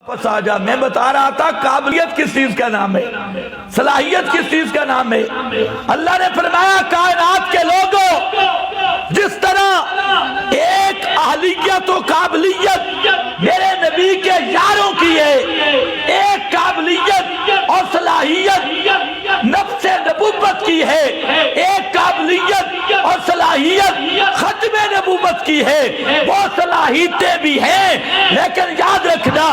واپس آ جا. میں بتا رہا تھا قابلیت کس چیز کا نام ہے, صلاحیت کس چیز کا نام ہے. اللہ نے فرمایا کائنات کے لوگوں, جس طرح ایک اہلیت و قابلیت میرے نبی کے یاروں کی ہے, ایک قابلیت اور صلاحیت نفس نبوت کی ہے, ایک قابلیت اور صلاحیت ختم نبوت کی ہے. وہ صلاحیتیں بھی ہیں, لیکن یاد رکھنا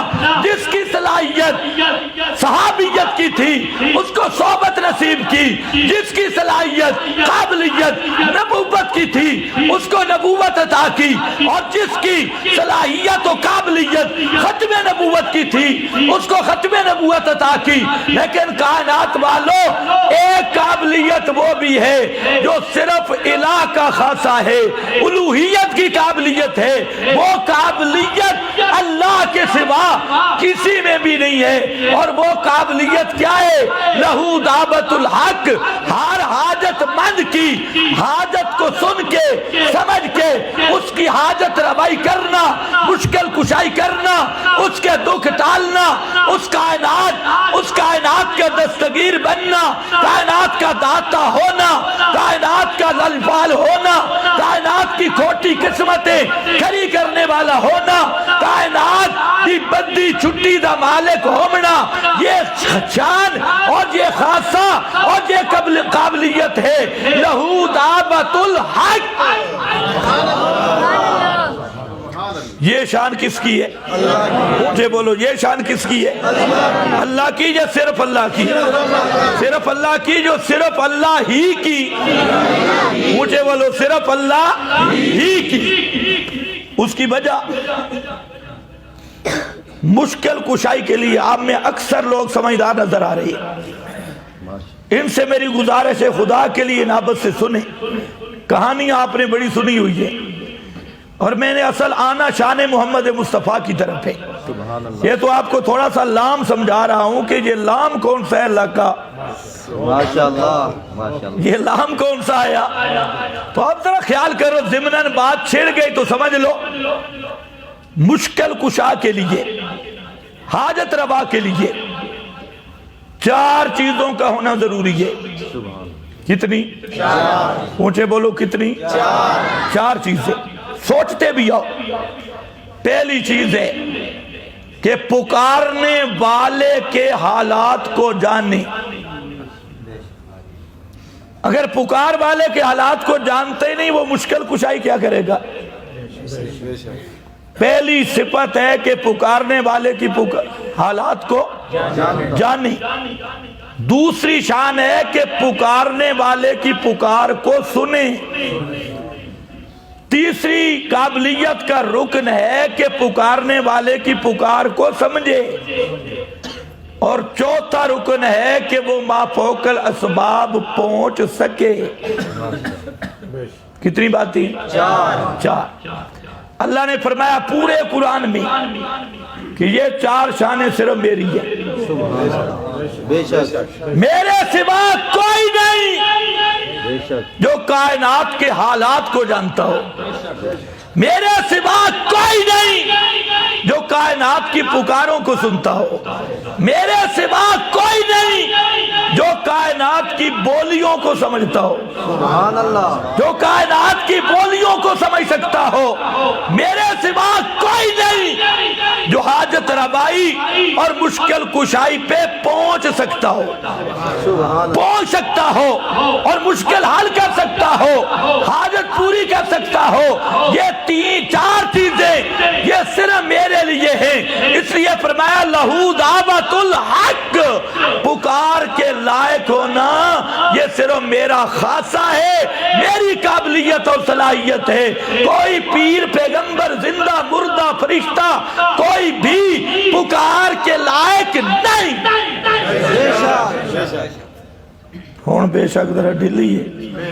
جس کی صلاحیت صحابیت کی تھی اس کو صحبت نصیب کی, جس کی صلاحیت قابلیت نبوت کی تھی اس کو نبوت عطا کی, اور جس کی صلاحیت و قابلیت ختم نبوت کی تھی اس کو ختم نبوت عطا کی. لیکن کائنات والوں ایک قابلیت وہ بھی ہے جو صرف الہ کا خاصہ ہے, الوہیت کی قابلیت ہے. وہ قابلیت اللہ کے سوا کسی میں بھی نہیں ہے, اور وہ قابلیت کیا ہے؟ لہو دعوت الحق, ہر حاجت مند کی حاجت کو سن کے سمجھ کے اس کی حاجت روائی کرنا, مشکل کشائی کرنا, اس کے دکھ ٹالنا, اس کائنات کا دستگیر بننا, کائنات کا داتا ہونا, کائنات کا للفال ہونا, کائنات کی کھوٹی قسمتیں کھری کرنے والا ہونا, کائنات کی بدی چھٹی دا مالک ہونا, یہ شان اور یہ خاصہ اور یہ قابلیت ہے. لہو دعوت الحق, یہ شان کس کی ہے؟ مجھے بولو, یہ شان کس کی ہے؟ اللہ کی یا صرف اللہ کی؟ صرف اللہ کی, جو صرف اللہ ہی کی. مجھے بولو, صرف اللہ ہی کی. اس کی وجہ مشکل کشائی کے لیے آپ میں اکثر لوگ سمجھدار نظر آ رہی ہے. ان سے میری گزارش ہے, خدا کے لیے نابت سے سنیں. کہانیاں آپ نے بڑی سنی ہوئی ہے, اور میں نے اصل آنا شان محمد مصطفیٰ کی طرف ہے. یہ تو آپ کو تھوڑا سا لام سمجھا رہا ہوں کہ یہ لام کون سا ہے اللہ کا. یہ لام کون سا آیا؟ تو اب ذرا خیال کرو, ضمناً بات چھڑ گئی تو سمجھ لو. مشکل کشا کے لیے, حاجت روا کے لیے چار چیزوں کا ہونا ضروری ہے. کتنی؟ اونچے بولو, کتنی؟ چار چیزیں. سوچتے بھی آؤ. پہلی چیز ہے کہ پکارنے والے کے حالات کو جانے. اگر پکار والے کے حالات کو جانتے نہیں, وہ مشکل کشائی کیا کرے گا؟ پہلی صفت ہے کہ پکارنے والے کی حالات کو جانے. دوسری شان ہے کہ پکارنے والے کی پکار کو سنے. تیسری قابلیت کا رکن ہے کہ پکارنے والے کی پکار کو سمجھے. اور چوتھا رکن ہے کہ وہ مافوق الاسباب پہنچ سکے. کتنی باتیں؟ چار. اللہ نے فرمایا پورے قرآن میں کہ یہ چار شانیں صرف میری ہیں, میرے سوا کوئی نہیں جو کائنات کے حالات کو جانتا ہو. میرے سوا کوئی نہیں جو کائنات کی پکاروں کو سنتا ہو. میرے سوا کوئی نہیں جو کائنات کی بولیوں کو سمجھتا ہو, جو کائنات کی بولیوں کو سمجھ سکتا ہو. میرے سوا کوئی نہیں جو حاجت روائی اور مشکل کشائی پہ پہنچ سکتا ہو, پہنچ سکتا ہو اور مشکل حل کر سکتا ہو, حاجت پوری کر سکتا ہو. یہ چار چیزیں یہ صرف میرے لیے ہیں. اس لیے فرمایا لہو دعوت الحق, پکار کے لائق ہونا یہ صرف میرا خاصہ ہے, میری قابلیت اور صلاحیت ہے. کوئی پیر, پیغمبر, زندہ مردہ, فرشتہ, کوئی بھی پکار کے لائق نہیں. ہون بے شک ذرا ڈھلی ہے.